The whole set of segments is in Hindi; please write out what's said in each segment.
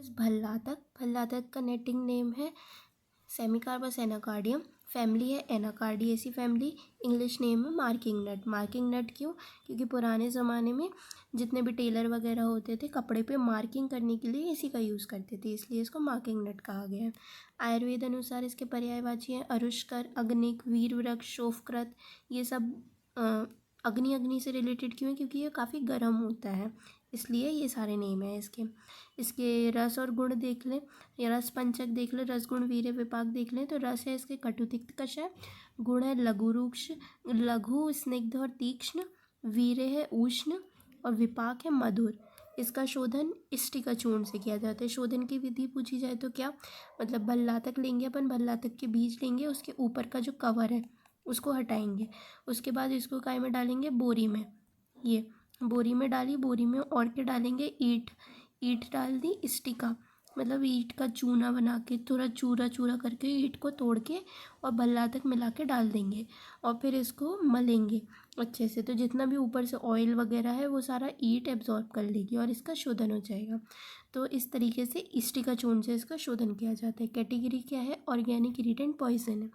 इस भल्लातक का नेटिंग नेम है सेमिकार्पस एनाकार्डियम। फैमिली है एनाकार्डिएसी फैमिली। इंग्लिश नेम है मार्किंग नट। मार्किंग नट क्यों? क्योंकि पुराने ज़माने में जितने भी टेलर वगैरह होते थे कपड़े पे मार्किंग करने के लिए इसी का यूज़ करते थे, इसलिए इसको मार्किंग नट कहा गया है। आयुर्वेद अनुसार इसके पर्यायवाची हैं अरुष्कर, अग्निक, वीर वृक्ष, शोफकृत। ये सब अग्नि से रिलेटेड क्यों है? क्योंकि ये काफ़ी गर्म होता है, इसलिए ये सारे नेम हैं इसके। इसके रस और गुण देख लें या रस पंचक देख लें, रस गुण वीर्य विपाक देख लें तो रस है इसके कटुतिक्त कषाय, गुण है लघु स्निग्ध और तीक्ष्ण, वीर्य है उष्ण और विपाक है मधुर। इसका शोधन इष्टिका चूर्ण से किया जाता है। शोधन की विधि पूछी जाए तो क्या, मतलब भल्लातक लेंगे अपन, भल्लातक के बीज लेंगे, उसके ऊपर का जो कवर है उसको हटाएंगे, उसके बाद इसको काय में डालेंगे, बोरी में। ये बोरी में डाली, बोरी में और क्या डालेंगे, ईंट डाल दी, स्टिका मतलब ईंट का चूना बना के थोड़ा चूरा चूरा करके ईंट को तोड़ के और भल्ला तक मिला के डाल देंगे और फिर इसको मलेंगे अच्छे से, तो जितना भी ऊपर से ऑयल वगैरह है वो सारा ईंट एब्जॉर्ब कर लेगी और इसका शोधन हो जाएगा। तो इस तरीके से स्टिका चूर्ण से इसका शोधन किया जाता है। कैटेगरी क्या है, ऑर्गेनिक इरिटेंट पॉइजन है।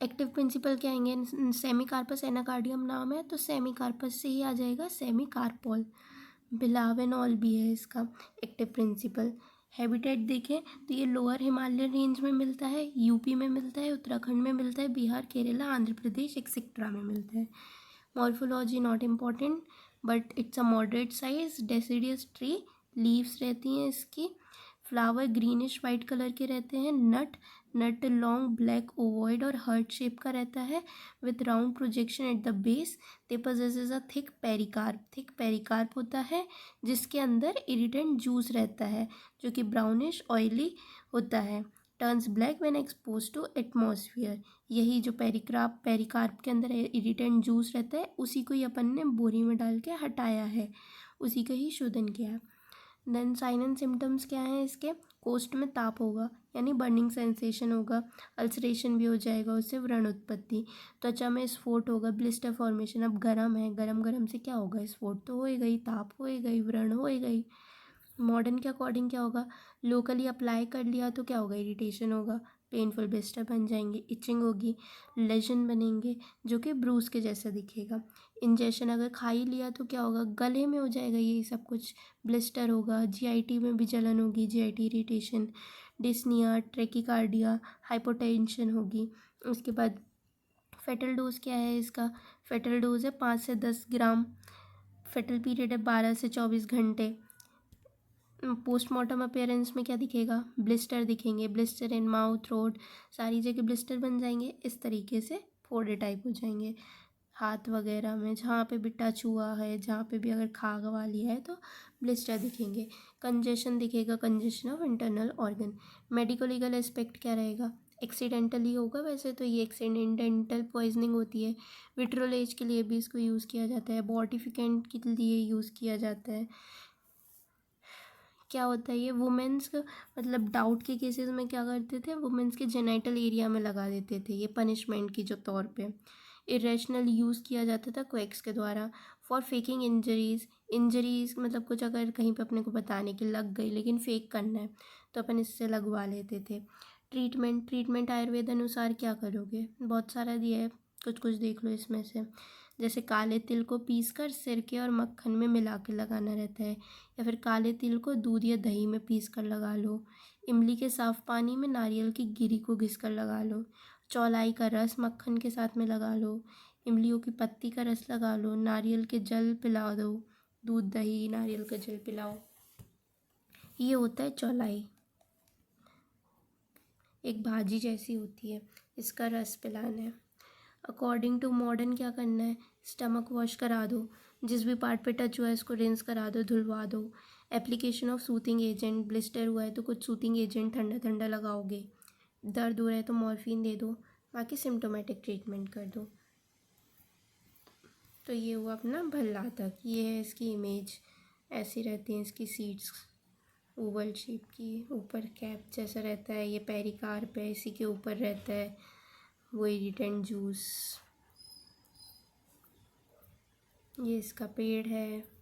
एक्टिव प्रिंसिपल क्या आएंगे, सेमिकार्पस एनाकार्डियम नाम है तो सेमिकार्पस से ही आ जाएगा सेमिकार्पोल। बिलावेनॉल भी है इसका एक्टिव प्रिंसिपल। हैबिटेट देखें तो ये लोअर हिमालयन रेंज में मिलता है, यूपी में मिलता है, उत्तराखंड में मिलता है, बिहार, केरला, आंध्र प्रदेश एक्सेट्रा में मिलता है। Morphology not important but it's a moderate size deciduous tree. Leaves रहती हैं इसकी। फ्लावर ग्रीनिश वाइट कलर के रहते हैं। नट लॉन्ग ब्लैक ओवॉइड और हार्ट शेप का रहता है with round projection at the base. They possesses a thick pericarp होता है जिसके अंदर इरिटेंट जूस रहता है जो कि ब्राउनिश ऑयली होता है। Turns black when exposed to atmosphere. यही जो पेरिकार्प के अंदर इरिटेंट जूस रहता है उसी को ही अपन ने बोरी में डाल के हटाया है, उसी का ही शोधन किया है। देन साइन एंड सिम्टम्स क्या हैं इसके, कोस्ट में ताप होगा यानी बर्निंग सेंसेशन होगा, अल्सरेशन भी हो जाएगा, उससे व्रण उत्पत्ति, त्वचा में स्फोट होगा, ब्लिस्टर फॉर्मेशन। अब गर्म है, गरम से क्या होगा, स्फोट तो होएगा ही, ताप होएगा ही, व्रण होएगा ही। मॉडर्न के अकॉर्डिंग क्या होगा, लोकली अप्लाई कर लिया तो क्या होगा, इरिटेशन होगा, पेनफुल ब्लिस्टर बन जाएंगे, इचिंग होगी, लेजन बनेंगे जो कि ब्रूस के जैसा दिखेगा। इंजेक्शन अगर खा ही लिया तो क्या होगा, गले में हो जाएगा ये सब कुछ, ब्लिस्टर होगा, जीआईटी में भी जलन होगी, जीआईटी इरिटेशन, डिस्निया, ट्रेकिकार्डिया, हाइपोटेंशन होगी। उसके बाद फेटल डोज क्या है इसका, फेटल डोज है 5 से 10 ग्राम। फेटल पीरियड है 12 से 24 घंटे। पोस्टमार्टम अपेयरेंस में क्या दिखेगा, ब्लिस्टर दिखेंगे, ब्लिस्टर इन माउथ, थ्रोट, सारी जगह ब्लिस्टर बन जाएंगे, इस तरीके से फोड़े टाइप हो जाएंगे। हाथ वगैरह में जहाँ पे भी टच हुआ है, जहाँ पे भी अगर खा गवा लिया है तो ब्लिस्टर दिखेंगे। कंजेशन दिखेगा, congestion of internal organ. Medico legal aspect क्या रहेगा, एक्सीडेंटली होगा, वैसे तो ये एक्सीडेंटल पॉइजनिंग होती है। विट्रोलेज के लिए भी इसको यूज़ किया जाता है, बॉटिफिकेंट के लिए यूज़ किया जाता है। क्या होता है ये, वुमेंस मतलब डाउट के केसेस में क्या करते थे, वुमेंस के जेनाइटल एरिया में लगा देते थे ये पनिशमेंट की जो तौर पे। इरेशनल यूज़ किया जाता था क्वेक्स के द्वारा। फॉर फेकिंग इंजरीज मतलब कुछ अगर कहीं पे अपने को बताने की लग गई लेकिन फेक करना है तो अपन इससे लगवा लेते थे। ट्रीटमेंट आयुर्वेद अनुसार क्या करोगे, बहुत सारा दिया है, कुछ कुछ देख लो इसमें से। जैसे काले तिल को पीसकर सिरके और मक्खन में मिला के लगाना रहता है, या फिर काले तिल को दूध या दही में पीस कर लगा लो। इमली के साफ़ पानी में नारियल की गिरी को घिस कर लगा लो। चौलाई का रस मक्खन के साथ में लगा लो। इमलियों की पत्ती का रस लगा लो। नारियल के जल पिला दो, दूध दही नारियल का जल पिलाओ। ये होता है चौलाई, एक भाजी जैसी होती है, इसका रस पिलाना है। अकॉर्डिंग टू मॉडर्न क्या करना है, स्टमक वॉश करा दो, जिस भी पार्ट पे टच हुआ है इसको रिंस करा दो, धुलवा दो। Application of soothing agent, blister हुआ है तो कुछ सूथिंग एजेंट ठंडा ठंडा लगाओगे। दर्द हो रहा है तो मॉर्फिन दे दो, बाकी सिम्टोमेटिक ट्रीटमेंट कर दो। तो ये हुआ अपना भल्लातक। ये है इसकी इमेज, ऐसी रहती हैं इसकी सीड्स, ओवल शेप की, ऊपर कैप जैसा रहता है, ये पेरिकार्प है, इसी के ऊपर रहता है वो इरिटेंट जूस। ये इसका पेड़ है।